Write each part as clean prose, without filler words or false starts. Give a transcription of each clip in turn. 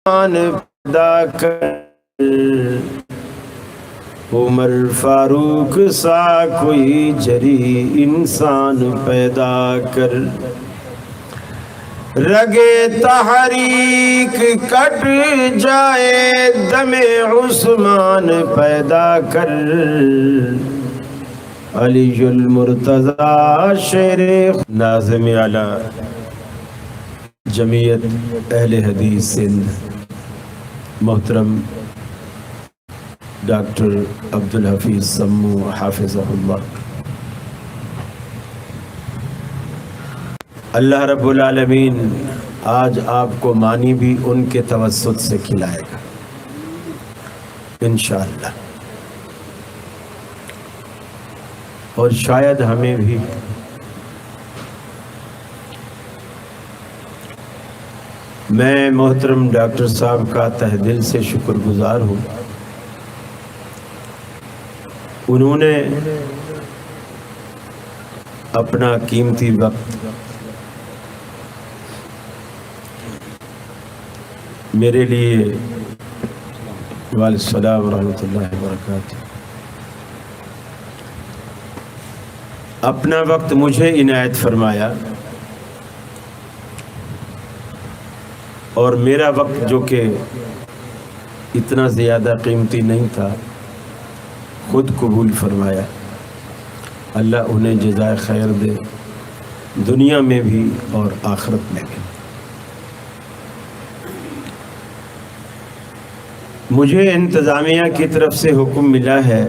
پیدا کر، عمر فاروق سا کوئی جری انسان پیدا کر، رگے تحریک کٹ جائے دم عثمان پیدا کر، علی المرتضی شیر ناظم اعلیٰ جمعیت اہل حدیث سندھ محترم ڈاکٹر عبدالحفیظ سمو حافظہ اللہ، اللہ رب العالمین آج آپ کو معنی بھی ان کے توسط سے کھلائے گا انشاءاللہ، اور شاید ہمیں بھی میں محترم ڈاکٹر صاحب کا تہ دل سے شکر گزار ہوں، انہوں نے اپنا قیمتی وقت میرے لیے، وعلیکم السلام ورحمۃ اللہ وبرکاتہ، اپنا وقت مجھے عنایت فرمایا، اور میرا وقت جو کہ اتنا زیادہ قیمتی نہیں تھا خود قبول فرمایا، اللہ انہیں جزائے خیر دے دنیا میں بھی اور آخرت میں بھی۔ مجھے انتظامیہ کی طرف سے حکم ملا ہے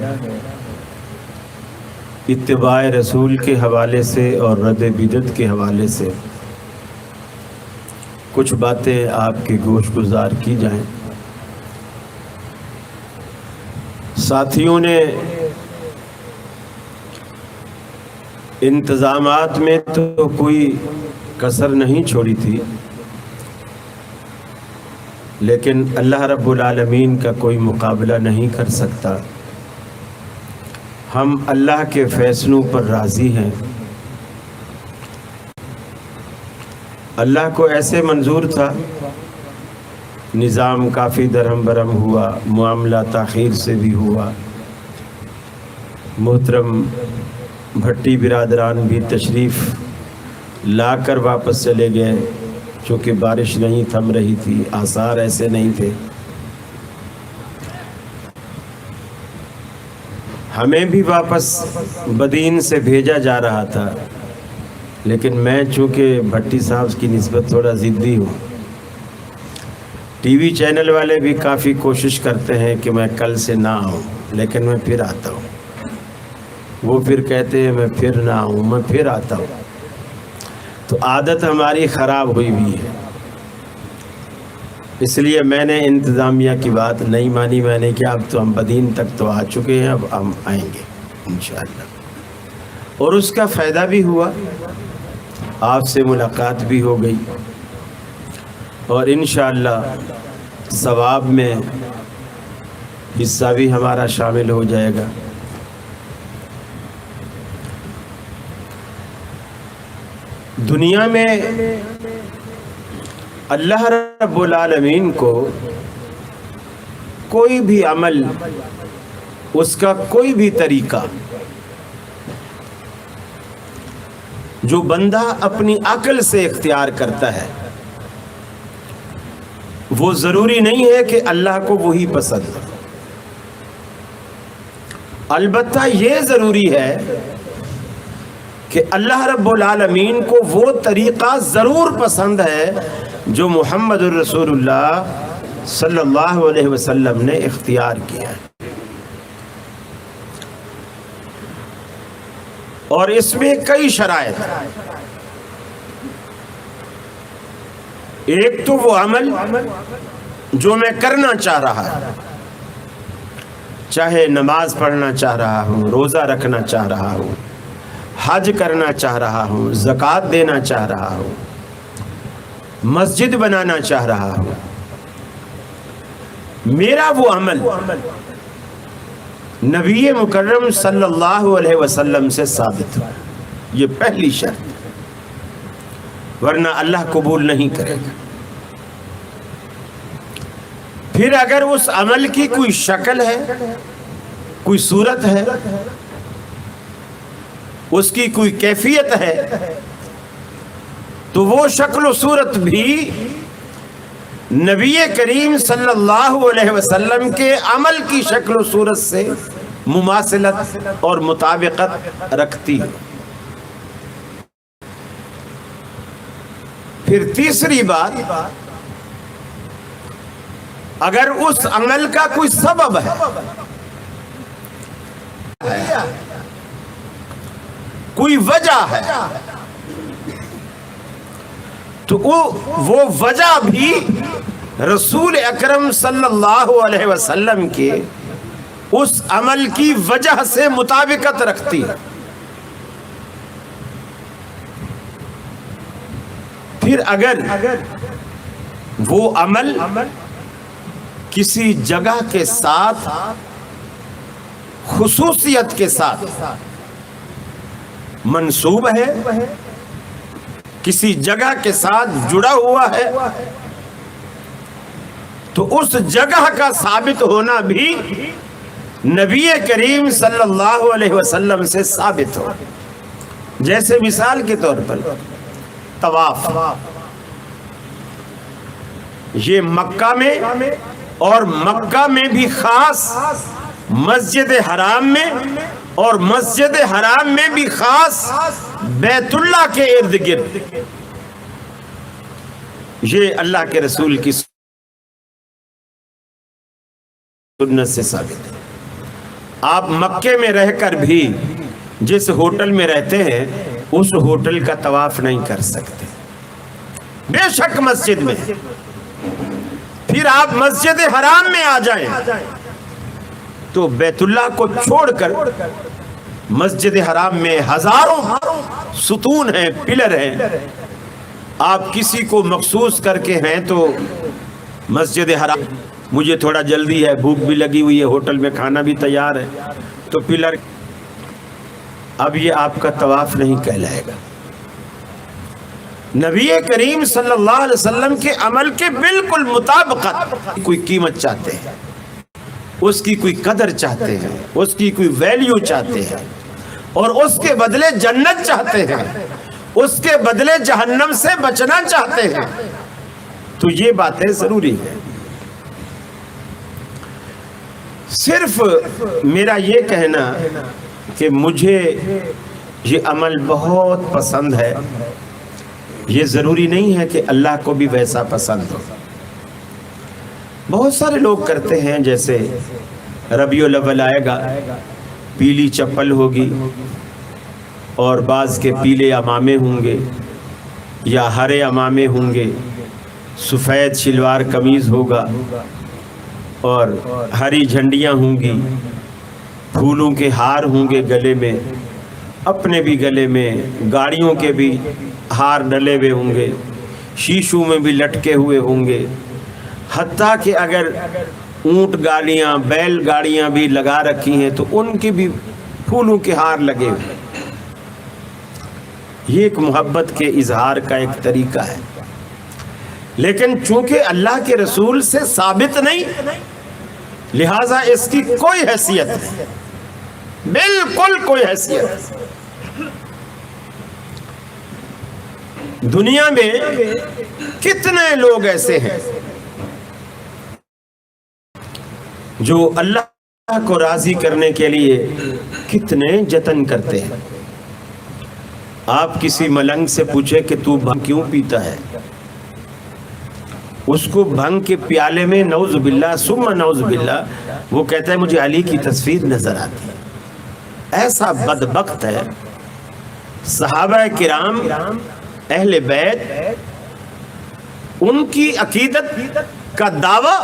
اتباع رسول کے حوالے سے اور رد بدعت کے حوالے سے کچھ باتیں آپ کے گوش گزار کی جائیں۔ ساتھیوں نے انتظامات میں تو کوئی کسر نہیں چھوڑی تھی، لیکن اللہ رب العالمین کا کوئی مقابلہ نہیں کر سکتا۔ ہم اللہ کے فیصلوں پر راضی ہیں۔ اللہ کو ایسے منظور تھا، نظام کافی درہم برہم ہوا، معاملہ تاخیر سے بھی ہوا، محترم بھٹی برادران بھی تشریف لا کر واپس چلے گئے، چونکہ بارش نہیں تھم رہی تھی، آثار ایسے نہیں تھے۔ ہمیں بھی واپس بدین سے بھیجا جا رہا تھا، لیکن میں چونکہ بھٹی صاحب کی نسبت تھوڑا ضدی ہوں، ٹی وی چینل والے بھی کافی کوشش کرتے ہیں کہ میں کل سے نہ آؤں، لیکن میں پھر آتا ہوں، وہ پھر کہتے ہیں میں پھر نہ آؤں، میں پھر آتا ہوں، تو عادت ہماری خراب ہوئی بھی ہے۔ اس لیے میں نے انتظامیہ کی بات نہیں مانی، میں نے کہا اب تو ہم بدین تک تو آ چکے ہیں، اب ہم آئیں گے انشاءاللہ، اور اس کا فائدہ بھی ہوا، آپ سے ملاقات بھی ہو گئی، اور انشاءاللہ ثواب میں حصہ بھی ہمارا شامل ہو جائے گا۔ دنیا میں اللہ رب العالمین کو کوئی بھی عمل، اس کا کوئی بھی طریقہ جو بندہ اپنی عقل سے اختیار کرتا ہے، وہ ضروری نہیں ہے کہ اللہ کو وہی پسند ہو۔ البتہ یہ ضروری ہے کہ اللہ رب العالمین کو وہ طریقہ ضرور پسند ہے جو محمد الرسول اللہ صلی اللہ علیہ وسلم نے اختیار کیا ہے، اور اس میں کئی شرائط، ایک تو وہ عمل جو میں کرنا چاہ رہا ہوں، چاہے نماز پڑھنا چاہ رہا ہوں، روزہ رکھنا چاہ رہا ہوں، حج کرنا چاہ رہا ہوں، زکوٰۃ دینا چاہ رہا ہوں، مسجد بنانا چاہ رہا ہوں، میرا وہ عمل نبی مکرم صلی اللہ علیہ وسلم سے ثابت ہو، یہ پہلی شرط، ورنہ اللہ قبول نہیں کرے گا۔ پھر اگر اس عمل کی کوئی شکل ہے، کوئی صورت ہے، اس کی کوئی کیفیت ہے، تو وہ شکل و صورت بھی نبی کریم صلی اللہ علیہ وسلم کے عمل کی شکل و صورت سے مماثلت اور مطابقت رکھتی ہے۔ پھر تیسری بات، اگر اس عمل کا کوئی سبب ہے، کوئی وجہ ہے، تو وہ وجہ بھی رسول اکرم صلی اللہ علیہ وسلم کے اس عمل کی وجہ سے مطابقت رکھتی ہے۔ پھر اگر وہ عمل کسی جگہ کے ساتھ، خصوصیت کے ساتھ منسوب ہے، کسی جگہ کے ساتھ جڑا ہوا ہے، تو اس جگہ کا ثابت ہونا بھی نبی کریم صلی اللہ علیہ وسلم سے ثابت ہو۔ جیسے مثال کے طور پر طواف، یہ مکہ میں اور مکہ میں بھی خاص، مسجد حرام میں اور مسجد حرام میں بھی خاص، بیت اللہ کے ارد گرد، یہ اللہ کے رسول کی سنت سے ثابت ہے۔ آپ مکے میں رہ کر بھی جس ہوٹل میں رہتے ہیں اس ہوٹل کا طواف نہیں کر سکتے، بے شک مسجد میں۔ پھر آپ مسجد حرام میں آ جائیں تو بیت اللہ کو چھوڑ کر مسجد حرام میں ہزاروں ستون ہیں، پلر ہیں، آپ کسی کو مخصوص کر کے ہیں تو مسجد حرام، مجھے تھوڑا جلدی ہے، بھوک بھی لگی ہوئی ہے، ہوٹل میں کھانا بھی تیار ہے، تو پلر، اب یہ آپ کا طواف نہیں کہلائے گا۔ نبی کریم صلی اللہ علیہ وسلم کے عمل کے بالکل مطابقت، کوئی قیمت چاہتے ہیں، اس کی کوئی قدر چاہتے ہیں، اس کی کوئی ویلیو چاہتے ہیں، اور اس کے بدلے جنت چاہتے ہیں، اس کے بدلے جہنم سے بچنا چاہتے ہیں، تو یہ باتیں ضروری ہے۔ صرف میرا یہ کہنا کہ مجھے یہ عمل بہت پسند ہے، یہ ضروری نہیں ہے کہ اللہ کو بھی ویسا پسند ہو۔ بہت سارے لوگ کرتے ہیں، جیسے ربیع الاول آئے گا، پیلی چپل ہوگی اور بعض کے پیلے امامے ہوں گے یا ہرے امامے ہوں گے، سفید شلوار قمیض ہوگا اور ہری جھنڈیاں ہوں گی، پھولوں کے ہار ہوں گے گلے میں، اپنے بھی گلے میں، گاڑیوں کے بھی ہار ڈلے ہوئے ہوں گے، شیشوں میں بھی لٹکے ہوئے ہوں گے، حتیٰ کہ اگر اونٹ گاڑیاں، بیل گاڑیاں بھی لگا رکھی ہیں تو ان کی بھی پھولوں کے ہار لگے ہوئے۔ یہ ایک محبت کے اظہار کا ایک طریقہ ہے، لیکن چونکہ اللہ کے رسول سے ثابت نہیں، لہٰذا اس کی کوئی حیثیت نہیں، بالکل کوئی حیثیت۔ دنیا میں کتنے لوگ ایسے ہیں جو اللہ کو راضی کرنے کے لیے کتنے جتن کرتے ہیں۔ آپ کسی ملنگ سے پوچھیں کہ تو بھنگ کیوں پیتا ہے، اس کو بھنگ کے پیالے میں نعوذ باللہ ثم نعوذ باللہ وہ کہتا ہے مجھے علی کی تصویر نظر آتی ہے۔ ایسا بدبخت ہے۔ صحابہ کرام، اہل بیت، ان کی عقیدت کا دعویٰ،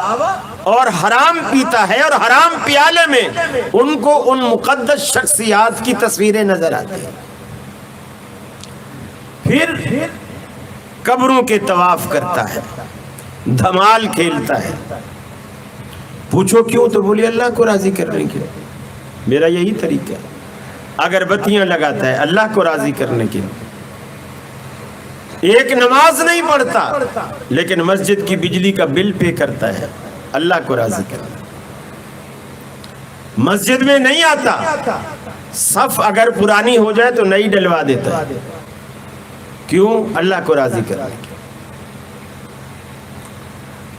اور حرام پیتا ہے اور حرام پیالے میں ان کو ان مقدس شخصیات کی تصویریں نظر آتی ہیں۔ پھر قبروں کے طواف کرتا ہے، دھمال کھیلتا ہے۔ پوچھو کیوں تو بولی اللہ کو راضی کرنے کے لیے، میرا یہی طریقہ ہے۔ اگربتیاں لگاتا ہے اللہ کو راضی کرنے کے لیے۔ ایک نماز نہیں پڑھتا لیکن مسجد کی بجلی کا بل پے کرتا ہے، اللہ کو راضی کرنا. مسجد میں نہیں آتا, صف اگر پرانی ہو جائے تو نئی ڈلوا دیتا ہے. کیوں؟ اللہ کو راضی کرنے کے.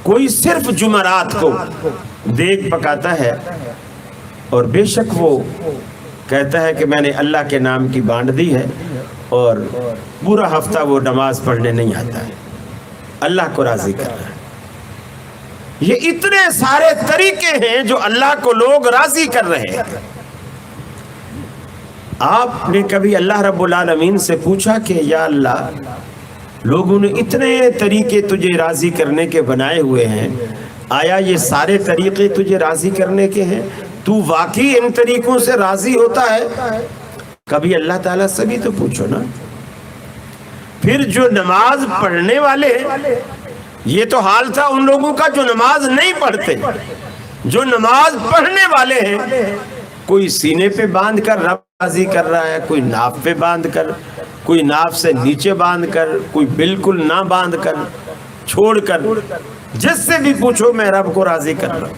کوئی صرف جمعرات کو دیگ پکاتا ہے اور بے شک وہ کہتا ہے کہ میں نے اللہ کے نام کی بانٹ دی ہے, اور پورا ہفتہ وہ نماز پڑھنے نہیں آتا ہے. اللہ کو راضی کرنا ہے. یہ اتنے سارے طریقے ہیں جو اللہ کو لوگ راضی کر رہے ہیں. آپ نے کبھی اللہ رب العالمین سے پوچھا کہ یا اللہ, لوگوں نے اتنے طریقے تجھے راضی کرنے کے بنائے ہوئے ہیں, آیا یہ سارے طریقے تجھے راضی کرنے کے ہیں؟ تو واقعی ان طریقوں سے راضی ہوتا ہے؟ کبھی اللہ تعالیٰ سے بھی تو پوچھو نا. پھر جو نماز پڑھنے والے, یہ تو حال تھا ان لوگوں کا جو نماز نہیں پڑھتے. جو نماز پڑھنے والے ہیں, کوئی سینے پہ باندھ کر رب راضی کر رہا ہے, کوئی ناف پہ باندھ کر, کوئی ناف سے نیچے باندھ کر, کوئی بالکل نہ باندھ کر, چھوڑ کر. جس سے بھی پوچھو میں رب کو راضی کر رہا ہوں.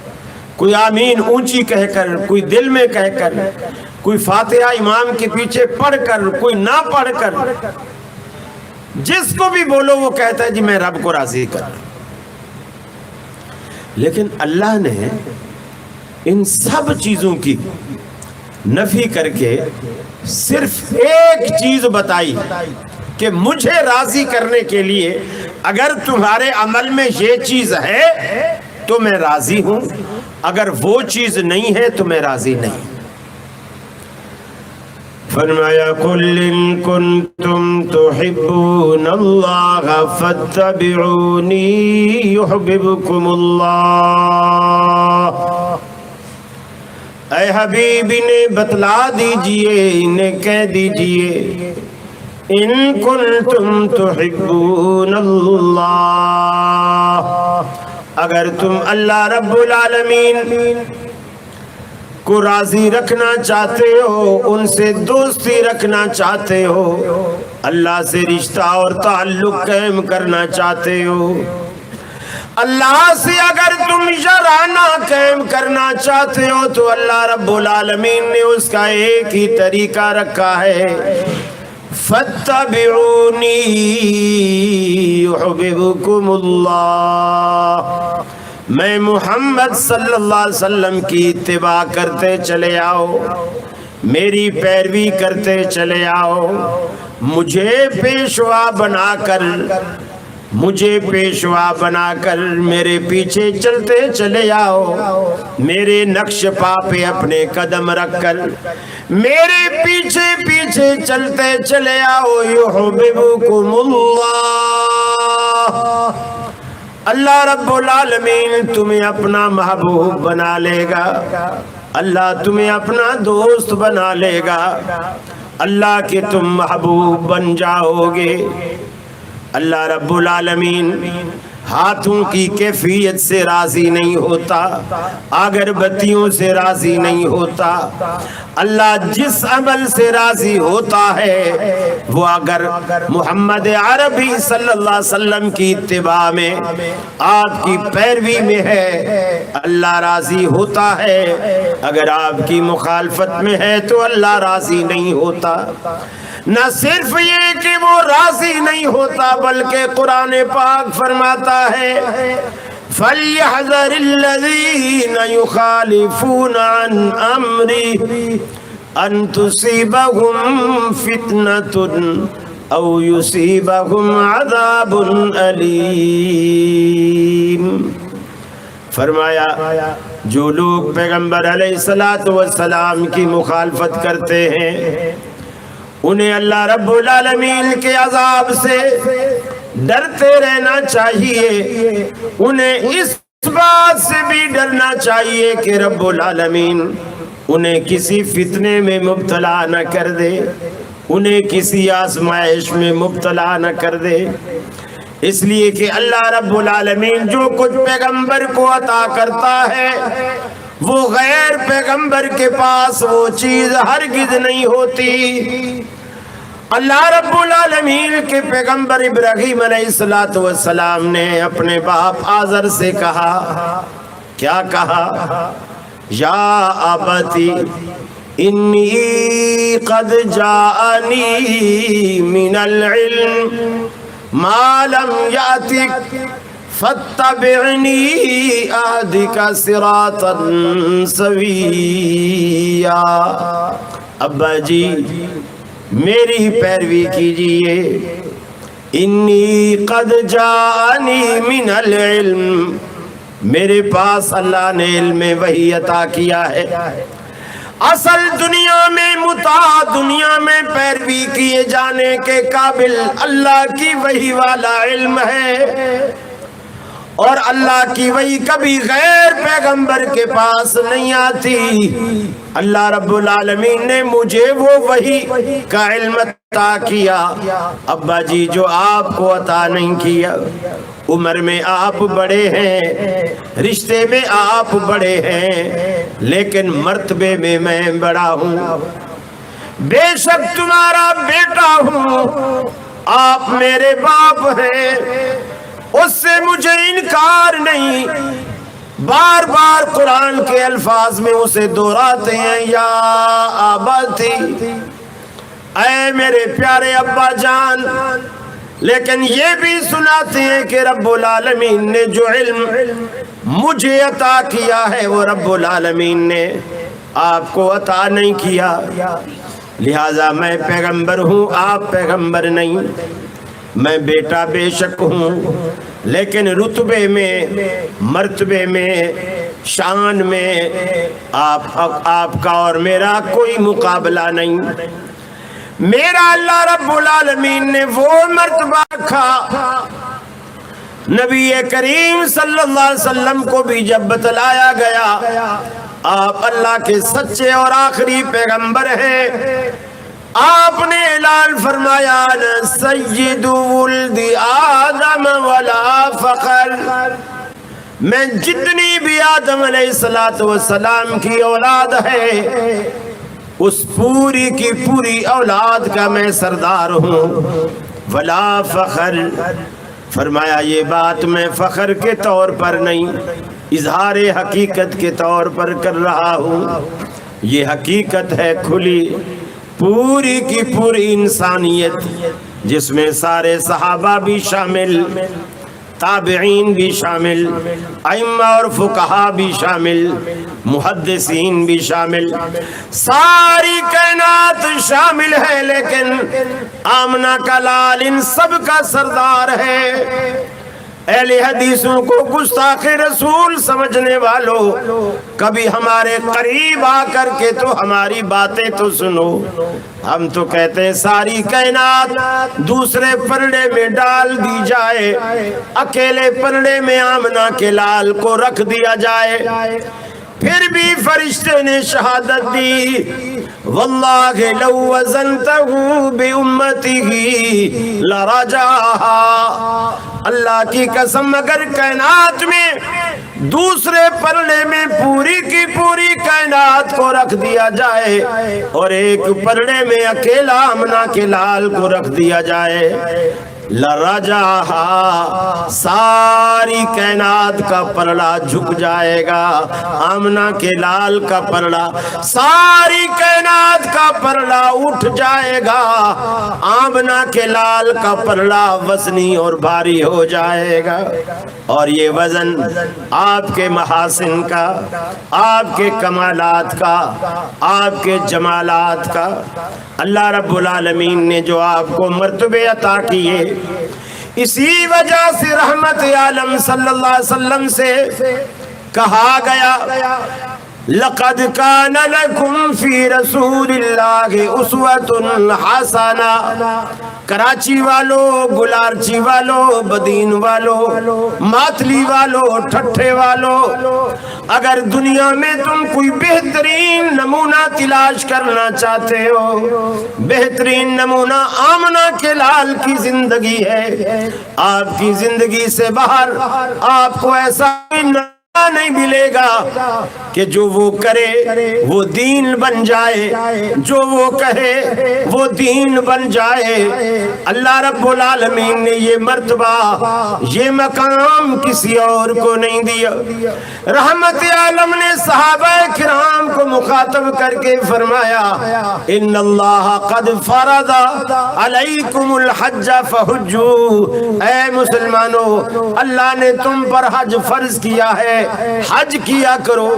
کوئی آمین اونچی کہہ کر, کوئی دل میں کہہ کر, کوئی فاتحہ امام کے پیچھے پڑھ کر, کوئی نہ پڑھ کر. جس کو بھی بولو وہ کہتا ہے جی میں رب کو راضی کر رہا ہوں. لیکن اللہ نے ان سب چیزوں کی نفی کر کے صرف ایک چیز بتائی کہ مجھے راضی کرنے کے لیے اگر تمہارے عمل میں یہ چیز ہے تو میں راضی ہوں, اگر وہ چیز نہیں ہے تو میں راضی نہیں. فرمایا قل ان کنتم تحبون اللہ فاتبعونی یحببکم اللہ. اے حبیب انہیں بتلا دیجئے, انہیں کہہ دیجئے ان کنتم تحبون اللہ, اگر تم اللہ رب العالمین کو راضی رکھنا چاہتے ہو, ان سے دوستی رکھنا چاہتے ہو, اللہ سے رشتہ اور تعلق قائم کرنا چاہتے ہو, اللہ سے اگر تم شرانہ قائم کرنا چاہتے ہو, تو اللہ رب العالمین نے اس کا ایک ہی طریقہ رکھا ہے, فاتبعونی یحببکم اللہ. میں محمد صلی اللہ علیہ وسلم کی اتباع کرتے چلے آؤ, میری پیروی کرتے چلے آؤ, مجھے پیشوا بنا کر, مجھے پیشوا بنا کر میرے پیچھے چلتے چلے آؤ, میرے نقش پا پہ اپنے قدم رکھ کر میرے پیچھے پیچھے چلتے چلے آؤ. یحببکم اللہ, اللہ رب العالمین تمہیں اپنا محبوب بنا لے گا, اللہ تمہیں اپنا دوست بنا لے گا, اللہ کے تم محبوب بن جاؤ گے. اللہ رب العالمین ہاتھوں کی کیفیت سے راضی نہیں ہوتا, اگربتیوں سے راضی نہیں ہوتا. اللہ جس عمل سے راضی ہوتا ہے وہ اگر محمد عربی صلی اللہ علیہ وسلم کی اتباع میں, آپ کی پیروی میں ہے, اللہ راضی ہوتا ہے. اگر آپ کی مخالفت میں ہے تو اللہ راضی نہیں ہوتا. نہ صرف یہ کہ وہ راضی نہیں ہوتا, بلکہ قرآن پاک فرماتا ہے فَلْيَحْذَرِ الَّذِينَ يُخَالِفُونَ عَنْ أَمْرِهِ أَن تُصِيبَهُمْ فِتْنَةٌ أَوْ يُصِيبَهُمْ عَذَابٌ أَلِيمٌ. فرمایا جو لوگ پیغمبر علیہ السلام کی مخالفت کرتے ہیں انہیں اللہ رب العالمین کے عذاب سے ڈرتے رہنا چاہیے. انہیں اس بات سے بھی ڈرنا چاہیے کہ رب العالمین انہیں کسی فتنے میں مبتلا نہ کر دے, انہیں کسی آزمائش میں مبتلا نہ کر دے. اس لیے کہ اللہ رب العالمین جو کچھ پیغمبر کو عطا کرتا ہے وہ غیر پیغمبر کے پاس وہ چیز ہرگز نہیں ہوتی. اللہ رب العالمین کے پیغمبر ابراہیم علیہ السلام نے اپنے باپ آزر سے کہا کیا کہا؟ یا ابتی انی قد جاءنی من العلم ما لم یاتک فاتبعنی اہدک صراطا سویا۔ ابا جی میری پیروی کیجئے، انی قد جاءنی من العلم، میرے پاس اللہ نے علم وحی عطا کیا ہے۔ اصل دنیا میں متاع، دنیا میں پیروی کیے جانے کے قابل اللہ کی وحی والا علم ہے، اور اللہ کی وحی کبھی غیر پیغمبر کے پاس نہیں آتی۔ اللہ رب العالمین نے مجھے وہ وحی کا علم عطا کیا ابا جی جو آپ کو عطا نہیں کیا۔ عمر میں آپ بڑے ہیں، رشتے میں آپ بڑے ہیں، لیکن مرتبے میں میں بڑا ہوں۔ بے شک تمہارا بیٹا ہوں، آپ میرے باپ ہیں، اس سے مجھے انکار نہیں۔ بار بار قرآن کے الفاظ میں اسے دہراتے ہیں، یا آباتی، اے میرے پیارے ابا جان، لیکن یہ بھی سناتے ہیں کہ رب العالمین نے جو علم مجھے عطا کیا ہے وہ رب العالمین نے آپ کو عطا نہیں کیا، لہذا میں پیغمبر ہوں، آپ پیغمبر نہیں۔ میں بیٹا بے شک ہوں، لیکن رتبے میں، مرتبے میں، شان میں آپ کا اور میرا کوئی مقابلہ نہیں۔ میرا اللہ رب العالمین نے وہ مرتبہ رکھا، نبی کریم صلی اللہ علیہ وسلم کو بھی جب بتلایا گیا آپ اللہ کے سچے اور آخری پیغمبر ہیں، آپ نے اعلان فرمایا سید ولد آدم ولا فخر، میں جتنی بھی آدم علیہ السلام کی اولاد ہے اس پوری کی پوری اولاد کا میں سردار ہوں، ولا فخر، فرمایا یہ بات میں فخر کے طور پر نہیں، اظہار حقیقت کے طور پر کر رہا ہوں۔ یہ حقیقت ہے کھلی، پوری کی پوری انسانیت، جس میں سارے صحابہ بھی شامل، تابعین بھی شامل، ائمہ اور فقہا بھی شامل، محدثین بھی شامل، ساری کائنات شامل ہے، لیکن آمنہ کا لال ان سب کا سردار ہے۔ اہل حدیثوں کو گستاخ رسول سمجھنے والوں، کبھی ہمارے قریب آ کر کے تو ہماری باتیں تو سنو۔ ہم تو کہتے ہیں ساری کائنات دوسرے پلڑے میں ڈال دی جائے، اکیلے پلڑے میں آمنہ کے لال کو رکھ دیا جائے، پھر بھی فرشتے نے شہادت دی، واللہ لو وزنتہ بامتہ لرجعہا، اللہ کی قسم اگر کائنات میں دوسرے پلڑے میں پوری کی پوری کائنات کو رکھ دیا جائے اور ایک پلڑے میں اکیلا آمنہ کے لال کو رکھ دیا جائے، لرجعہا، ساری کائنات کا پلڑا جھک جائے گا، آمنہ کے لال کا پلڑا، ساری کائنات کا پلڑا اٹھ جائے گا، آمنہ کے لال کا پلڑا وزنی اور بھاری ہو جائے گا۔ اور یہ وزن آپ کے محاسن کا، آپ کے کمالات کا، آپ کے جمالات کا، اللہ رب العالمین نے جو آپ کو مرتبے عطا کیے، اسی وجہ سے رحمت عالم صلی اللہ علیہ وسلم سے کہا گیا لقد کان لکم فی رسول اللہ اسوۃ حسنہ۔ کراچی والو، گلارچی والو، بدین والو، ماتلی والو، ٹھٹھے والو، اگر دنیا میں تم کوئی بہترین نمونہ تلاش کرنا چاہتے ہو، بہترین نمونہ آمنہ کے لال کی زندگی ہے۔ آپ کی زندگی سے باہر آپ کو ایسا نہیں ملے گا کہ جو وہ کرے وہ دین بن جائے، جو وہ کہے وہ دین بن جائے۔ اللہ رب العالمین نے یہ مرتبہ، یہ مقام کسی اور کو نہیں دیا۔ رحمت عالم نے صحابہ کرام کو مخاطب کر کے فرمایا ان اللہ قد فرض علیکم الحج فحجوا، اے مسلمانوں اللہ نے تم پر حج فرض کیا ہے، حج کیا کرو۔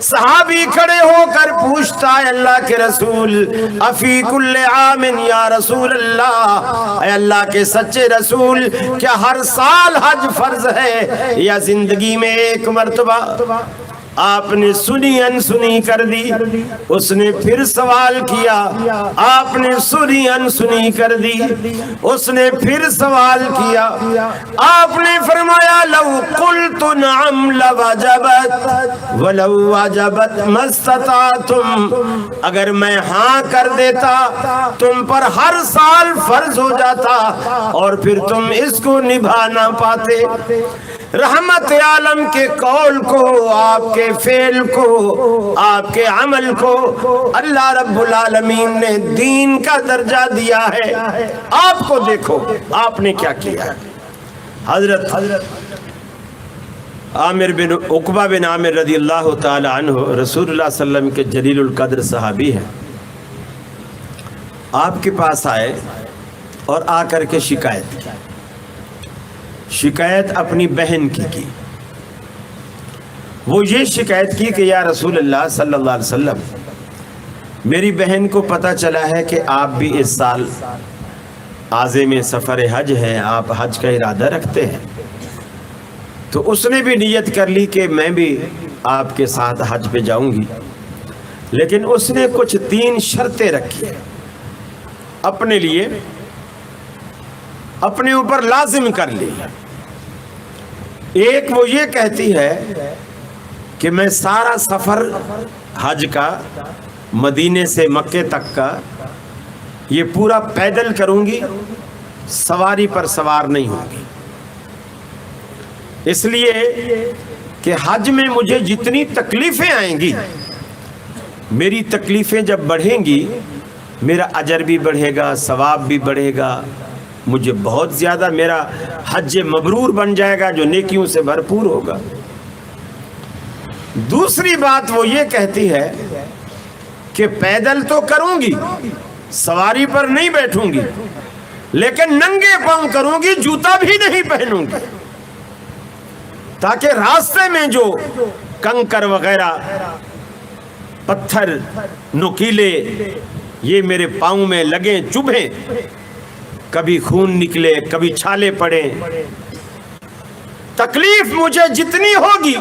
صحابی کھڑے ہو کر پوچھتا ہے اللہ کے رسول افی کل عام یا رسول اللہ، اے اللہ کے سچے رسول کیا ہر سال حج فرض ہے یا زندگی میں ایک مرتبہ؟ آپ نے سنی انسنی کر دی۔ اس نے پھر سوال کیا، آپ نے سنی انسنی کر دی۔ اس نے پھر سوال کیا، آپ نے فرمایا لو قلت نعم لوجبت ولو وجبت ما استطعتم، اگر میں ہاں کر دیتا تم پر ہر سال فرض ہو جاتا اور پھر تم اس کو نبھا نہ پاتے۔ رحمت عالم کے قول کو، آپ کے فعل کو، آپ کے عمل کو اللہ رب العالمین نے دین کا درجہ دیا ہے۔ آپ کو دیکھو آپ نے کیا کیا ہے۔ حضرت عامر بن عقبہ بن عامر رضی اللہ تعالی عنہ رسول اللہ صلی اللہ علیہ وسلم کے جلیل القدر صحابی ہیں، آپ کے پاس آئے اور آ کر کے شکایت کی، شکایت اپنی بہن کی۔ وہ یہ شکایت کی کہ یا رسول اللہ صلی اللہ علیہ وسلم، میری بہن کو پتہ چلا ہے کہ آپ بھی اس سال عازم سفر حج ہے، آپ حج کا ارادہ رکھتے ہیں، تو اس نے بھی نیت کر لی کہ میں بھی آپ کے ساتھ حج پہ جاؤں گی، لیکن اس نے کچھ 3 شرطیں رکھی اپنے لیے، اپنے اوپر لازم کر لی۔ ایک وہ یہ کہتی ہے کہ میں سارا سفر حج کا مدینے سے مکے تک کا یہ پورا پیدل کروں گی، سواری پر سوار نہیں ہوگی، اس لیے کہ حج میں مجھے جتنی تکلیفیں آئیں گی، میری تکلیفیں جب بڑھیں گی میرا اجر بھی بڑھے گا، ثواب بھی بڑھے گا، مجھے بہت زیادہ میرا حج مبرور بن جائے گا جو نیکیوں سے بھرپور ہوگا۔ دوسری بات وہ یہ کہتی ہے کہ پیدل تو کروں گی، سواری پر نہیں بیٹھوں گی، لیکن ننگے پاؤں کروں گی، جوتا بھی نہیں پہنوں گی، تاکہ راستے میں جو کنکر وغیرہ پتھر نوکیلے یہ میرے پاؤں میں لگیں، چبھیں، کبھی خون نکلے، کبھی چھالے پڑے، تکلیف مجھے جتنی ہوگی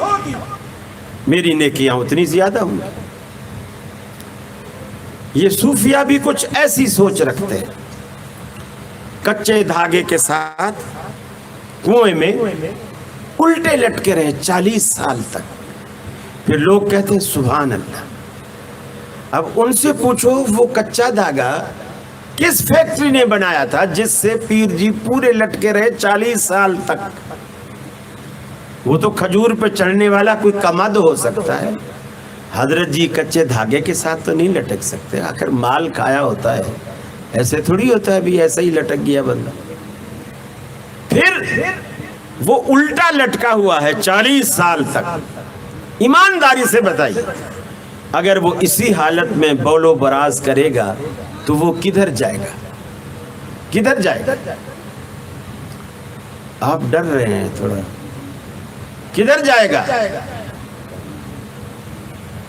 میری نیکیاں اتنی زیادہ ہوں گی۔ یہ صوفیہ بھی کچھ ایسی سوچ رکھتے ہیں، کچے دھاگے کے ساتھ کنویں میں الٹے لٹکے رہے 40 سال تک، پھر لوگ کہتے ہیں سبحان اللہ۔ اب ان سے پوچھو وہ کچا دھاگا کس فیکٹری نے بنایا تھا جس سے پیر جی پورے لٹکے رہے 40 سال تک؟ وہ تو کھجور پہ چڑھنے والا کوئی کماد ہو سکتا ہے، حضرت جی کچے دھاگے کے ساتھ تو نہیں لٹک سکتے، آخر مال کھایا ہوتا ہے، ایسے تھوڑی ہوتا ہے بھی ایسا ہی لٹک گیا بندہ۔ پھر وہ الٹا لٹکا ہوا ہے 40 سال تک۔ ایمانداری سے بتائیے اگر وہ اسی حالت میں بول و براز کرے گا تو وہ کدھر جائے گا؟ کدھر جائے گا؟ آپ ڈر رہے ہیں تھوڑا، کدھر جائے گا؟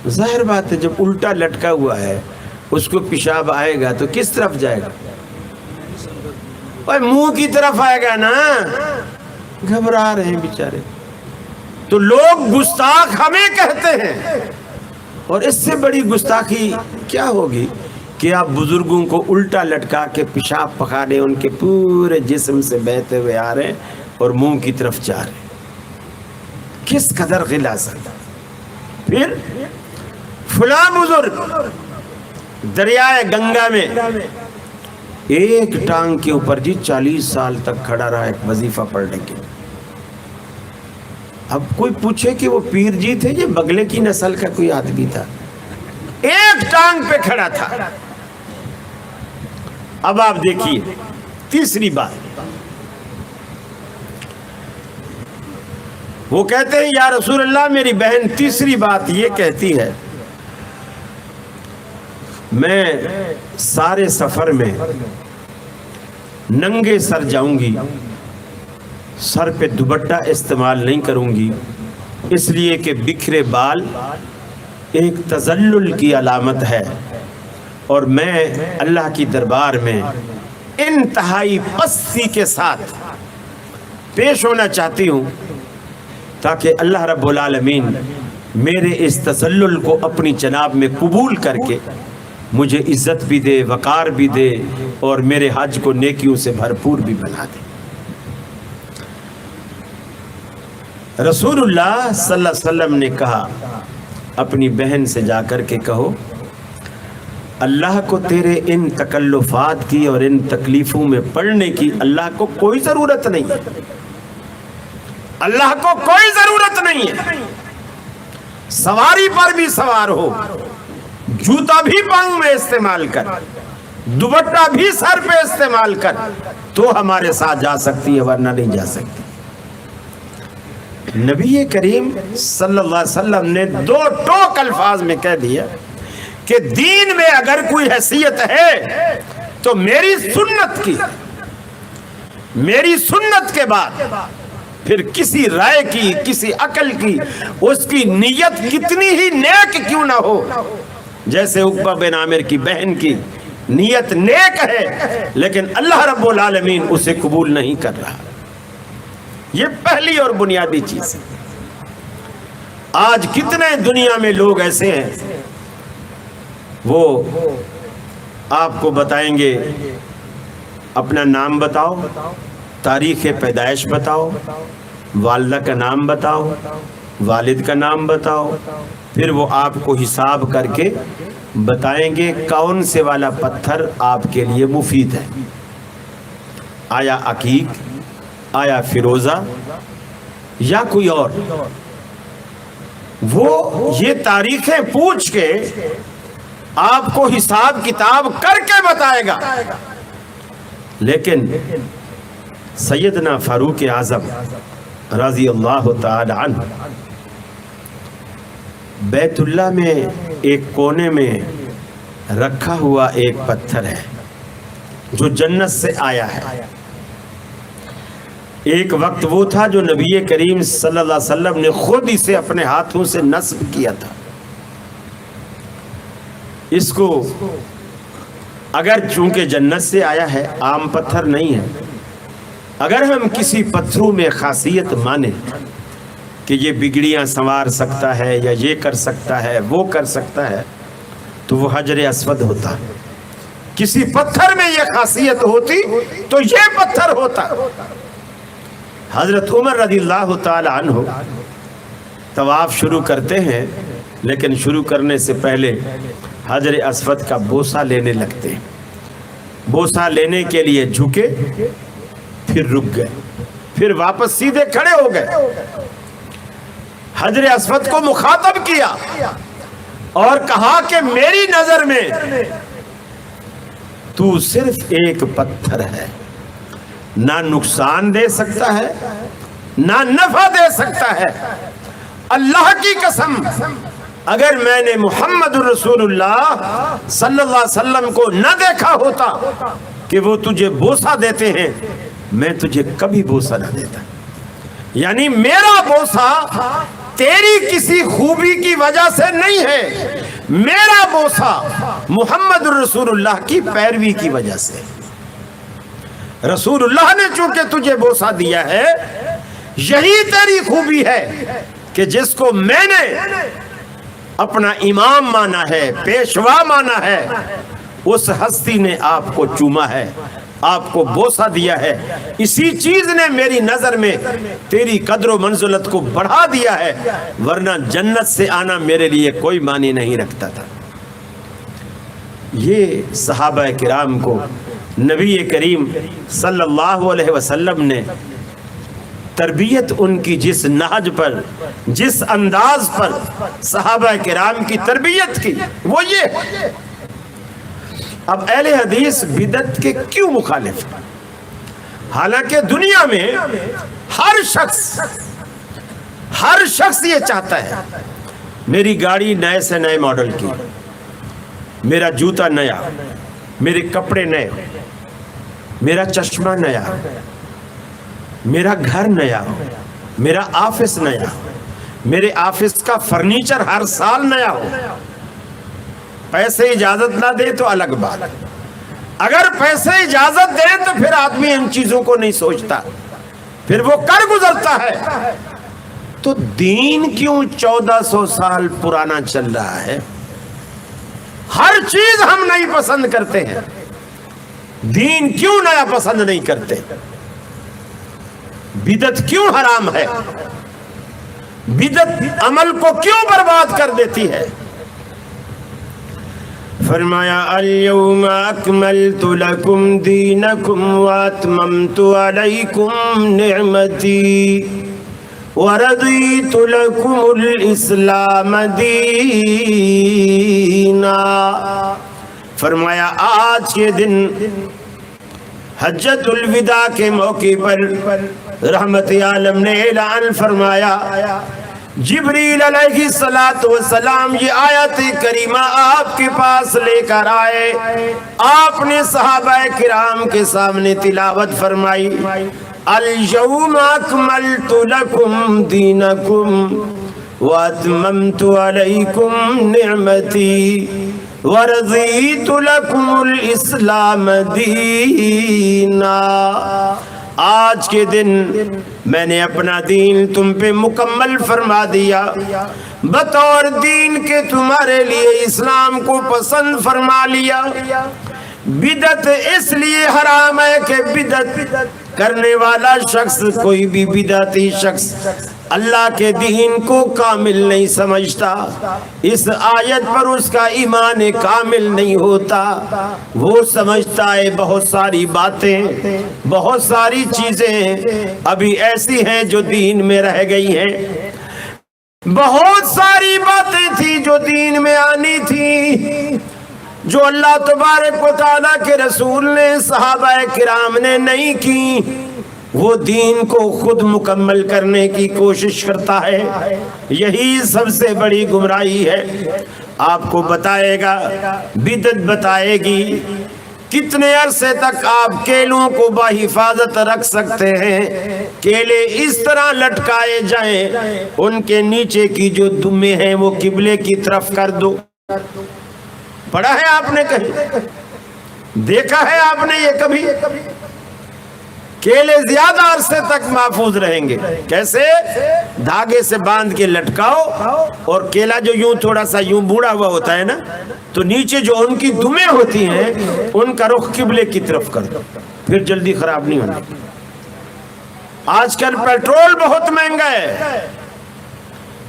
ظاہر بات ہے جب الٹا لٹکا ہوا ہے اس کو پیشاب آئے گا تو کس طرف جائے گا؟ منہ کی طرف آئے گا نا۔ گھبرا رہے ہیں بیچارے، تو لوگ گستاخ ہمیں کہتے ہیں، اور اس سے بڑی گستاخی کیا ہوگی کہ آپ بزرگوں کو الٹا لٹکا کے پیشاب پکانے ان کے پورے جسم سے بہتے ہوئے آ رہے ہیں اور منہ کی طرف جا رہے ہیں، کس قدر غلاظت۔ پھر فلاں بزرگ دریائے گنگا میں ایک ٹانگ کے اوپر جی 40 سال تک کھڑا رہا ایک وظیفہ پڑھنے کے، اب کوئی پوچھے کہ وہ پیر جی تھے یہ بگلے کی نسل کا کوئی آدمی تھا، ایک ٹانگ پہ کھڑا تھا۔ اب آپ دیکھیے تیسری بات، وہ کہتے ہیں یا رسول اللہ میری بہن تیسری بات یہ کہتی ہے میں سارے سفر میں ننگے سر جاؤں گی، سر پہ دوپٹہ استعمال نہیں کروں گی، اس لیے کہ بکھرے بال ایک تذلل کی علامت ہے، اور میں اللہ کی دربار میں انتہائی پستی کے ساتھ پیش ہونا چاہتی ہوں تاکہ اللہ رب العالمین میرے اس تذلل کو اپنی جناب میں قبول کر کے مجھے عزت بھی دے، وقار بھی دے، اور میرے حج کو نیکیوں سے بھرپور بھی بنا دے۔ رسول اللہ صلی اللہ علیہ وسلم نے کہا اپنی بہن سے جا کر کے کہو اللہ کو تیرے ان تکلفات کی اور ان تکلیفوں میں پڑنے کی اللہ کو کوئی ضرورت نہیں ہے، اللہ کو کوئی ضرورت نہیں ہے۔ سواری پر بھی سوار ہو، جوتا بھی پاؤں میں استعمال کر، دوپٹہ بھی سر پہ استعمال کر تو ہمارے ساتھ جا سکتی ہے، ورنہ نہیں جا سکتی۔ نبی کریم صلی اللہ علیہ وسلم نے دو ٹوک الفاظ میں کہہ دیا کہ دین میں اگر کوئی حیثیت ہے تو میری سنت کی، میری سنت کے بعد پھر کسی رائے کی، کسی عقل کی، اس کی نیت کتنی ہی نیک کیوں نہ ہو، جیسے عقبہ بن عامر کی بہن کی نیت نیک ہے لیکن اللہ رب العالمین اسے قبول نہیں کر رہا۔ یہ پہلی اور بنیادی چیز ہے۔ آج کتنے دنیا میں لوگ ایسے ہیں، وہ آپ کو بتائیں گے اپنا نام بتاؤ، تاریخ پیدائش بتاؤ، والدہ کا نام بتاؤ، والد کا نام بتاؤ، پھر وہ آپ کو حساب کر کے بتائیں گے کون سے والا پتھر آپ کے لیے مفید ہے، آیا عقیق، آیا فیروزہ یا کوئی اور۔ وہ یہ تاریخیں پوچھ کے آپ کو حساب کتاب کر کے بتائے گا، لیکن سیدنا فاروق اعظم رضی اللہ تعالی عنہ بیت اللہ میں ایک کونے میں رکھا ہوا ایک پتھر ہے جو جنت سے آیا ہے۔ ایک وقت وہ تھا جو نبی کریم صلی اللہ علیہ وسلم نے خود اسے اپنے ہاتھوں سے نصب کیا تھا۔ اس کو اگر چونکہ جنت سے آیا ہے، عام پتھر نہیں ہے، اگر ہم کسی پتھروں میں خاصیت مانیں کہ یہ بگڑیاں سنوار سکتا ہے یا یہ کر سکتا ہے وہ کر سکتا ہے تو وہ حجر اسود ہوتا۔ کسی پتھر میں یہ خاصیت ہوتی تو یہ پتھر ہوتا۔ حضرت عمر رضی اللہ تعالی عنہ طواف شروع کرتے ہیں، لیکن شروع کرنے سے پہلے حجر اسود کا بوسہ لینے لگتے ہیں۔ بوسہ لینے کے لیے جھکے، پھر رک گئے، پھر واپس سیدھے کھڑے ہو گئے، حجر اسود کو مخاطب کیا اور کہا کہ میری نظر میں تو صرف ایک پتھر ہے، نہ نقصان دے سکتا ہے نہ نفع دے سکتا ہے۔ اللہ کی قسم اگر میں نے محمد رسول اللہ صلی اللہ علیہ وسلم کو نہ دیکھا ہوتا کہ وہ تجھے بوسہ دیتے ہیں، میں تجھے کبھی بوسہ نہ دیتا۔ یعنی میرا بوسہ تیری کسی خوبی کی وجہ سے نہیں ہے، میرا بوسہ محمد رسول اللہ کی پیروی کی وجہ سے۔ رسول اللہ نے چونکہ تجھے بوسہ دیا ہے، یہی تیری خوبی ہے کہ جس کو میں نے اپنا امام مانا ہے، پیشوا مانا ہے، اس ہستی نے آپ کو چوما ہے، آپ کو بوسہ دیا ہے۔ اسی چیز نے میری نظر میں تیری قدر و منزلت کو بڑھا دیا ہے، ورنہ جنت سے آنا میرے لیے کوئی معنی نہیں رکھتا تھا۔ یہ صحابہ کرام کو نبی کریم صلی اللہ علیہ وسلم نے تربیت ان کی جس نہج پر، جس انداز پر صحابہ کرام کی تربیت کی، وہ یہ۔ اب اہل حدیث بدعت کے کیوں مخالف ہیں؟ حالانکہ دنیا میں ہر شخص یہ چاہتا ہے میری گاڑی نئے سے نئے ماڈل کی، میرا جوتا نیا، میرے کپڑے نئے، میرا چشمہ نیا، میرا گھر نیا، میرا آفس نیا، میرے آفس کا فرنیچر ہر سال نیا ہو۔ پیسے اجازت نہ دے تو الگ بات، اگر پیسے اجازت دے تو پھر آدمی ان چیزوں کو نہیں سوچتا، پھر وہ کر گزرتا ہے۔ تو دین کیوں 1400 سال پرانا چل رہا ہے؟ ہر چیز ہم نہیں پسند کرتے ہیں، دین کیوں نیا پسند نہیں کرتے؟ بدعت کیوں حرام ہے؟ بدعت عمل کو کیوں برباد کر دیتی ہے؟ فرمایا اليوم اکملت لکم دینکم واتممت علیکم نعمتی وردیت لکم الاسلام دینا۔ فرمایا آج کے دن حجۃ الوداع کے موقع پر رحمت عالم نے اعلان فرمایا، جبریل علیہ السلام یہ آیت کریمہ آپ کے پاس لے کر آئے، آپ نے صحابہ کرام کے سامنے تلاوت فرمائی، اليوم اکملت لکم دینکم واتممت علیکم نعمتی ورضیت لکم الاسلام دینا۔ آج کے دن میں نے اپنا دین تم پہ مکمل فرما دیا، بطور دین کے تمہارے لیے اسلام کو پسند فرما لیا۔ بدعت اس لیے حرام ہے کہ بدعت کرنے والا شخص، کوئی بھی بدعتی شخص اللہ کے دین کو کامل نہیں سمجھتا، اس آیت پر اس کا ایمان کامل نہیں ہوتا، وہ سمجھتا ہے بہت ساری باتیں، بہت ساری چیزیں ابھی ایسی ہیں جو دین میں رہ گئی ہیں، بہت ساری باتیں تھی جو دین میں آنی تھی، جو اللہ تبارک و تعالیٰ کے رسول نے، صحابہ کرام نے نہیں کی، وہ دین کو خود مکمل کرنے کی کوشش کرتا ہے۔ یہی سب سے بڑی گمراہی ہے۔ آپ کو بتائے گا، بدعت بتائے گی کتنے عرصے تک آپ کیلوں کو بحفاظت رکھ سکتے ہیں۔ کیلے اس طرح لٹکائے جائیں، ان کے نیچے کی جو دمیں ہیں وہ قبلے کی طرف کر دو۔ پڑھا ہے آپ نے کہیں؟ دیکھا ہے آپ نے یہ کبھی؟ کیلے زیادہ عرصے تک محفوظ رہیں گے۔ کیسے؟ دھاگے سے باندھ کے لٹکاؤ، اور کیلا جو یوں تھوڑا سا یوں بوڑھا ہوا ہوتا ہے نا، تو نیچے جو ان کی دمیں ہوتی ہیں ان کا رخ قبلے کی طرف کر دو، پھر جلدی خراب نہیں ہونا۔ آج کل پیٹرول بہت مہنگا ہے،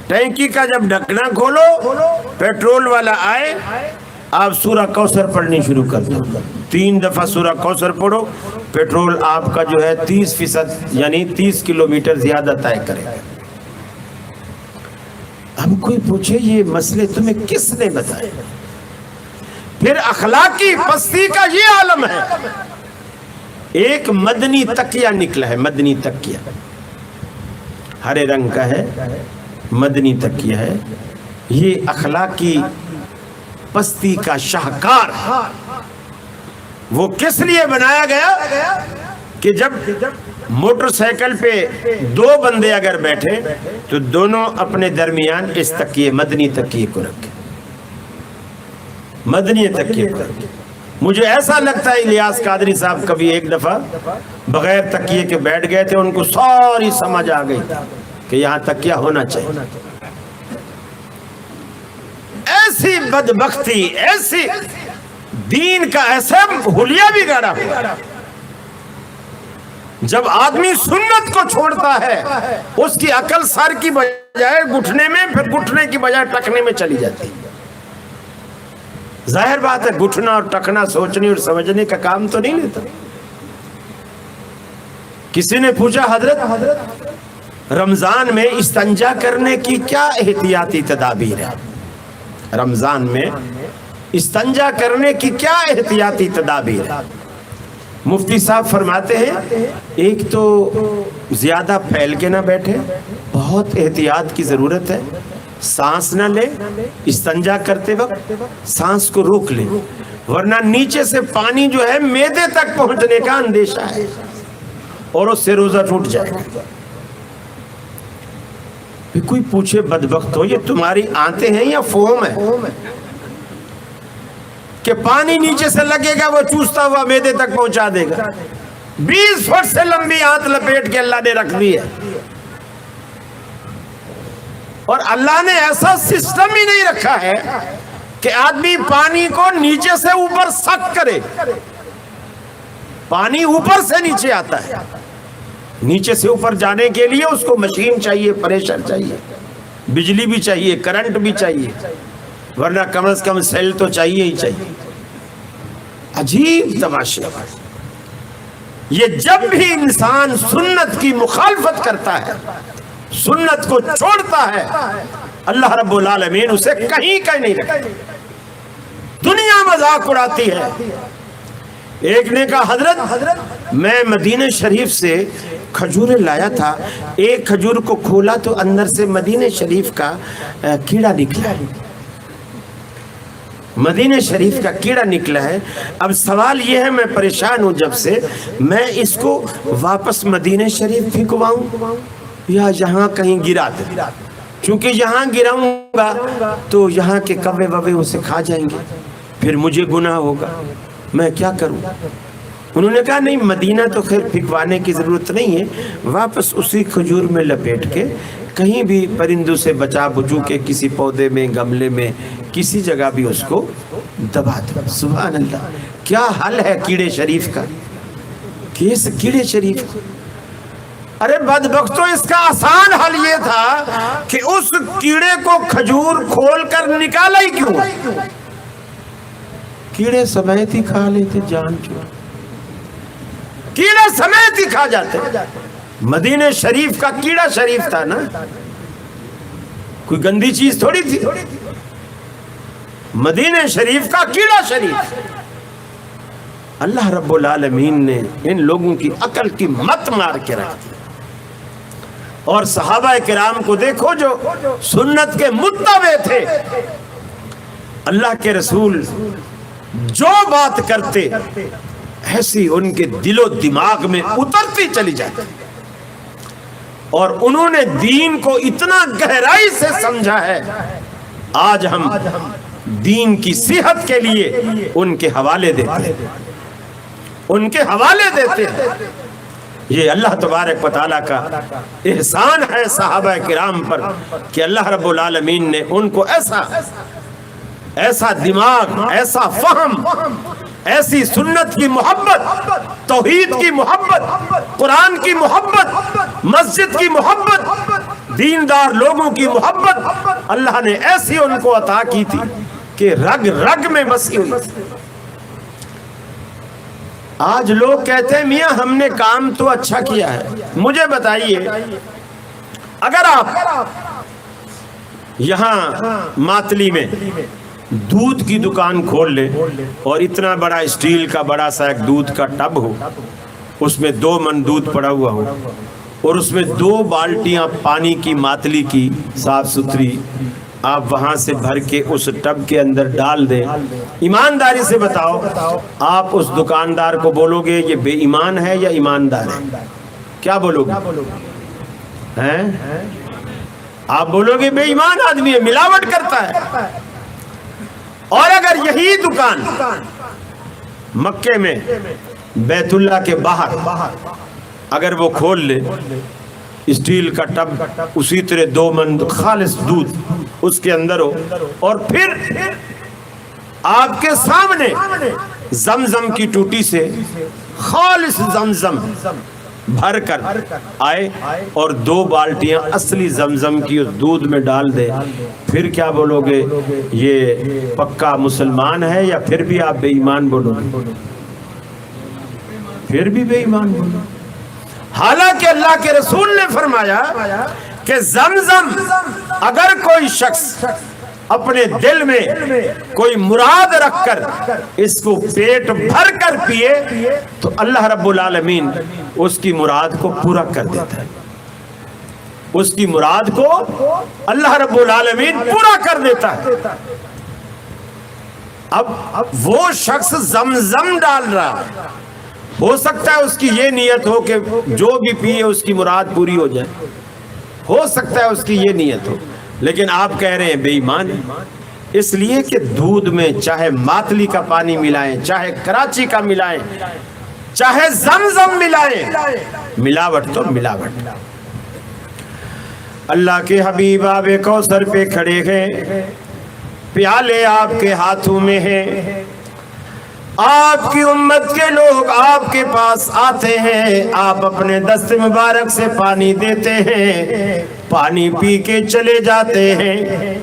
ٹینکی کا جب ڈھکنا کھولو، پیٹرول والا آئے، آپ سورہ کوثر پڑھنی شروع کر دو، 3 دفعہ سورہ کوثر پڑھو، پیٹرول آپ کا جو ہے 30% یعنی 30 کلومیٹر زیادہ طے کرے گا۔ اب کوئی پوچھے یہ مسئلے تمہیں کس نے بتائے؟ پھر اخلاقی پستی کا یہ عالم ہے۔ ایک مدنی تکیہ نکلا ہے، مدنی تکیہ ہرے رنگ کا ہے، مدنی تکیہ ہے، یہ اخلاقی پستی کا شاہکار۔ وہ کس لیے بنایا گیا کہ جب موٹر سائیکل پہ 2 بندے اگر بیٹھے تو دونوں اپنے درمیان اس تکیے، مدنی تکیے کو رکھیں، مدنی تکیے کو رکھیں۔ مجھے ایسا لگتا ہے الیاس قادری صاحب کبھی ایک دفعہ بغیر تکیے کے بیٹھ گئے تھے، ان کو ساری سمجھ آ گئی کہ یہاں تکیہ ہونا چاہیے۔ ایسی بدبختی، ایسی دین کا ایسا حلیہ بھی گاڑا ہوا۔ جب آدمی سنت کو چھوڑتا ہے، اس کی عقل سر کی بجائے گھٹنے میں، پھر گھٹنے کی بجائے ٹکنے میں چلی جاتی ہے۔ ظاہر بات ہے گھٹنا اور ٹکنا سوچنے اور سمجھنے کا کام تو نہیں لیتا۔ کسی نے پوچھا حضرت رمضان میں استنجا کرنے کی کیا احتیاطی تدابیر ہے؟ رمضان میں استنجا کرنے کی کیا احتیاطی تدابیر ہے؟ مفتی صاحب فرماتے ہیں ایک تو زیادہ پھیل کے نہ بیٹھے، بہت احتیاط کی ضرورت ہے، سانس نہ لے، استنجا کرتے وقت سانس کو روک لے، ورنہ نیچے سے پانی جو ہے معدے تک پہنچنے کا اندیشہ ہے اور اس سے روزہ ٹوٹ جائے گا۔ کوئی پوچھے بدبخت ہو یہ تمہاری آنتیں ہیں یا فوم ہے کہ پانی نیچے سے لگے گا وہ چوستا ہوا معدے تک پہنچا دے گا؟ 20 فٹ سے لمبی آنت لپیٹ کے اللہ نے رکھ دی ہے، اور اللہ نے ایسا سسٹم ہی نہیں رکھا ہے کہ آدمی پانی کو نیچے سے اوپر سک کرے۔ پانی اوپر سے نیچے آتا ہے، نیچے سے اوپر جانے کے لیے اس کو مشین چاہیے، پریشر چاہیے، بجلی بھی چاہیے، کرنٹ بھی چاہیے، ورنہ کم از کم سیل تو چاہیے ہی چاہیے۔ عجیب تماشے۔ یہ جب بھی انسان سنت کی مخالفت کرتا ہے، سنت کو چھوڑتا ہے، اللہ رب العالمین اسے کہیں کا نہیں رکھتا، دنیا مذاق اڑاتی ہے۔ ایک نے کہا حضرت میں مدینہ شریف سے کھجوریں لایا تھا، ایک کھجور کو کھولا تو اندر سے مدینہ شریف کا کیڑا نکلا، مدینہ شریف کا کیڑا نکلا ہے۔ اب سوال یہ ہے میں پریشان ہوں جب سے، میں اس کو واپس مدینہ شریف پھینکواؤں یا یہاں کہیں گرا دیں؟ چونکہ یہاں گراؤں گا تو یہاں کے کوے ووے اسے کھا جائیں گے، پھر مجھے گناہ ہوگا، میں کیا کروں؟ انہوں نے کہا نہیں، مدینہ تو خیر پھینکوانے کی ضرورت نہیں ہے، واپس اسی کھجور میں لپیٹ کے کہیں بھی پرندوں سے بچا بچو کے کسی پودے میں، گملے میں، کسی جگہ بھی اس کو دبا دو۔ سبحان اللہ، کیا حل ہے کیڑے شریف کا، کیس کیڑے شریف کا؟ ارے بدبختو، اس کا آسان حل یہ تھا کہ اس کیڑے کو کھجور کھول کر نکالا ہی کیوں؟ کیڑے سمیت ہی کھا لیتے، جان چھوڑ، کیڑے سمیت ہی کھا جاتے۔ مدینہ شریف کا کیڑا شریف تھا نا، کوئی گندی چیز تھوڑی تھی، مدینہ شریف کا کیڑا شریف۔ اللہ رب العالمین نے ان لوگوں کی عقل کی مت مار کے رکھ دی، اور صحابہ کرام کو دیکھو جو سنت کے متبع تھے، اللہ کے رسول جو بات کرتے ایسی ان کے دل و دماغ میں اترتی چلی جاتی، اور انہوں نے دین کو اتنا گہرائی سے سمجھا ہے۔ آج ہم دین کی صحت کے لیے ان کے حوالے دیتے ہیں، ان کے حوالے دیتے ہیں۔ یہ اللہ تبارک و تعالیٰ کا احسان ہے صحابہ کرام پر کہ اللہ رب العالمین نے ان کو ایسا دماغ، ایسا فہم، ایسی سنت کی محبت، توحید کی محبت، قرآن کی محبت، مسجد کی محبت، دیندار لوگوں کی محبت اللہ نے ایسی ان کو عطا کی تھی کہ رگ رگ میں بسی ہوئی۔ آج لوگ کہتے ہیں میاں ہم نے کام تو اچھا کیا ہے۔ مجھے بتائیے، اگر آپ یہاں ماتلی میں دودھ کی دکان کھول لیں اور اتنا بڑا اسٹیل کا بڑا سا ایک دودھ کا ٹب ہو، اس میں 2 من دودھ پڑا ہوا ہو، اور اس میں 2 بالٹیاں پانی کی ماتلی کی صاف ستھری آپ وہاں سے بھر کے اس ٹب کے اندر ڈال دیں، ایمانداری سے بتاؤ آپ اس دکاندار کو بولو گے یہ بے ایمان ہے یا ایماندار ہے؟ کیا بولو گے؟ آپ بولو گے بے ایمان آدمی ہے، ملاوٹ کرتا ہے۔ اور اگر یہی دکان مکے میں بیت اللہ کے باہر اگر وہ کھول لے، اسٹیل کا ٹب اسی طرح 2 من خالص دودھ اس کے اندر ہو، اور پھر آپ کے سامنے زمزم کی ٹوٹی سے خالص زمزم بھر کر آئے اور 2 بالٹیاں اصلی زمزم کی دودھ میں ڈال دے، پھر کیا بولو گے؟ یہ پکا مسلمان ہے یا پھر بھی آپ بے ایمان بولو گے؟ پھر بھی بے ایمان بولو۔ حالانکہ اللہ کے رسول نے فرمایا کہ زمزم اگر کوئی شخص اپنے دل میں کوئی مراد رکھ کر اس کو پیٹ بھر کر پیے تو اللہ رب العالمین اس کی مراد کو پورا کر دیتا ہے، اس کی مراد کو اللہ رب العالمین پورا کر دیتا ہے۔ اب وہ شخص زمزم ڈال رہا، ہو سکتا ہے اس کی یہ نیت ہو کہ جو بھی پیے اس کی مراد پوری ہو جائے، ہو سکتا ہے اس کی یہ نیت ہو، لیکن آپ کہہ رہے ہیں بے ایمان، اس لیے کہ دودھ میں چاہے ماتلی کا پانی ملائیں، چاہے کراچی کا ملائیں، چاہے زمزم ملائیں، ملاوٹ تو ملاوٹ۔ اللہ کے حبیب آب کوثر پہ کھڑے ہیں، پیالے آپ کے ہاتھوں میں ہیں، آپ کی امت کے لوگ آپ کے پاس آتے ہیں، آپ اپنے دست مبارک سے پانی دیتے ہیں، پانی پی کے چلے جاتے ہیں۔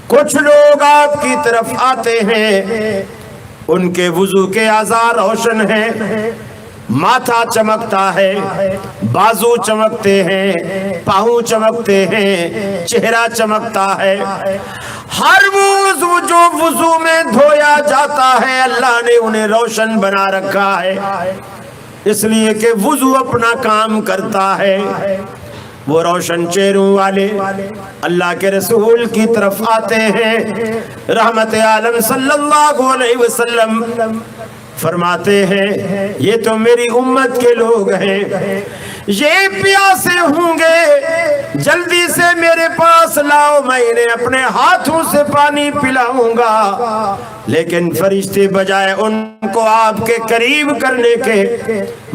کچھ لوگ آپ کی طرف آتے ہیں، ان کے وضو کے اعضاء روشن ہیں، ماتھا چمکتا ہے، بازو چمکتے ہیں، پاؤں چمکتے ہیں، چہرہ چمکتا ہے۔ ہر وہ عضو جو وضو میں دھویا جاتا ہے اللہ نے انہیں روشن بنا رکھا ہے، اس لیے کہ وضو اپنا کام کرتا ہے۔ وہ روشن چہروں والے اللہ کے رسول کی طرف آتے ہیں، رحمت عالم صلی اللہ علیہ وسلم فرماتے ہیں یہ تو میری امت کے لوگ ہیں، یہ پیاسے ہوں گے، جلدی سے میرے پاس لاؤ، میں انہیں اپنے ہاتھوں سے پانی پلاؤں گا۔ لیکن فرشتے بجائے ان کو آپ کے قریب کرنے کے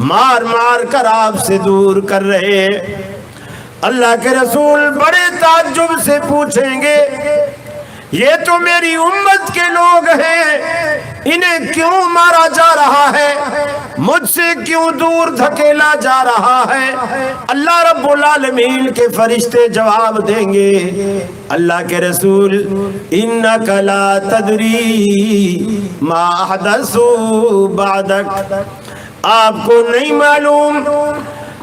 مار مار کر آپ سے دور کر رہے ہیں۔ اللہ کے رسول بڑے تعجب سے پوچھیں گے یہ تو میری امت کے لوگ ہیں، انہیں کیوں مارا جا رہا ہے، مجھ سے کیوں دور دھکیلا جا رہا ہے؟ اللہ رب العالمین کے فرشتے جواب دیں گے، اللہ کے رسول انک لا تدری ما احدثوا بعدک، آپ کو نہیں معلوم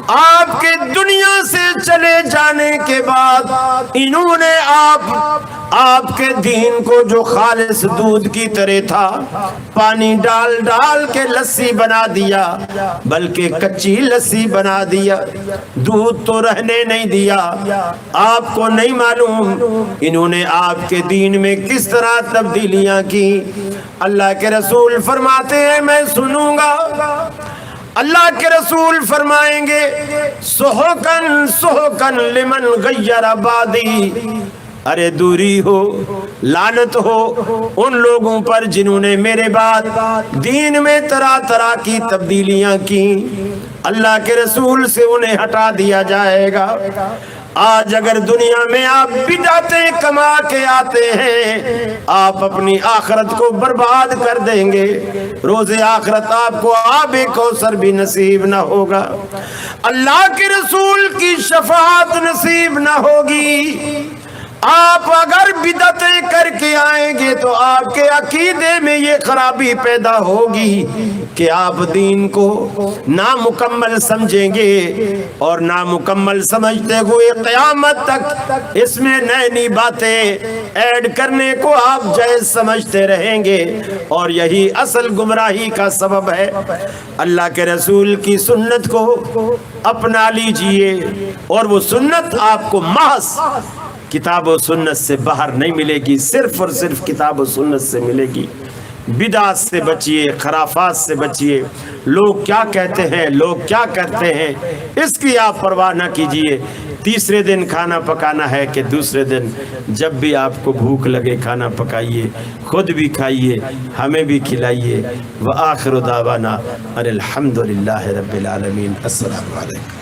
آپ کے دنیا سے چلے جانے کے بعد انہوں نے آپ کے دین کو جو خالص دودھ کی طرح تھا پانی ڈال ڈال کے لسی بنا دیا، بلکہ کچی لسی بنا دیا، دودھ تو رہنے نہیں دیا۔ آپ کو نہیں معلوم انہوں نے آپ کے دین میں کس طرح تبدیلیاں کی۔ اللہ کے رسول فرماتے ہیں میں سنوں گا۔ اللہ کے رسول فرمائیں گے سحقن سحقن لمن غیر بعدی، ارے دوری ہو، لعنت ہو ان لوگوں پر جنہوں نے میرے بعد دین میں طرح طرح کی تبدیلیاں کی، اللہ کے رسول سے انہیں ہٹا دیا جائے گا۔ آج اگر دنیا میں آپ بدعتیں کما کے آتے ہیں آپ اپنی آخرت کو برباد کر دیں گے، روز آخرت آپ کو آب کوثر بھی نصیب نہ ہوگا، اللہ کے رسول کی شفاعت نصیب نہ ہوگی۔ آپ اگر بدعتیں کر کے آئیں گے تو آپ کے عقیدے میں یہ خرابی پیدا ہوگی کہ آپ دین کو نامکمل سمجھیں گے، اور نامکمل سمجھتے ہوئے قیامت تک اس میں نئی نئی باتیں ایڈ کرنے کو آپ جائز سمجھتے رہیں گے، اور یہی اصل گمراہی کا سبب ہے۔ اللہ کے رسول کی سنت کو اپنا لیجئے، اور وہ سنت آپ کو محض کتاب و سنت سے باہر نہیں ملے گی، صرف اور صرف کتاب و سنت سے ملے گی۔ بدعات سے بچیے، خرافات سے بچیے، لوگ کیا کہتے ہیں، لوگ کیا کرتے ہیں، اس کی آپ پرواہ نہ کیجئے۔ تیسرے دن کھانا پکانا ہے کہ دوسرے دن جب بھی آپ کو بھوک لگے کھانا پکائیے، خود بھی کھائیے، ہمیں بھی کھلائیے۔ وآخر دعوانا ان الحمدللہ رب العالمین۔ السلام علیکم۔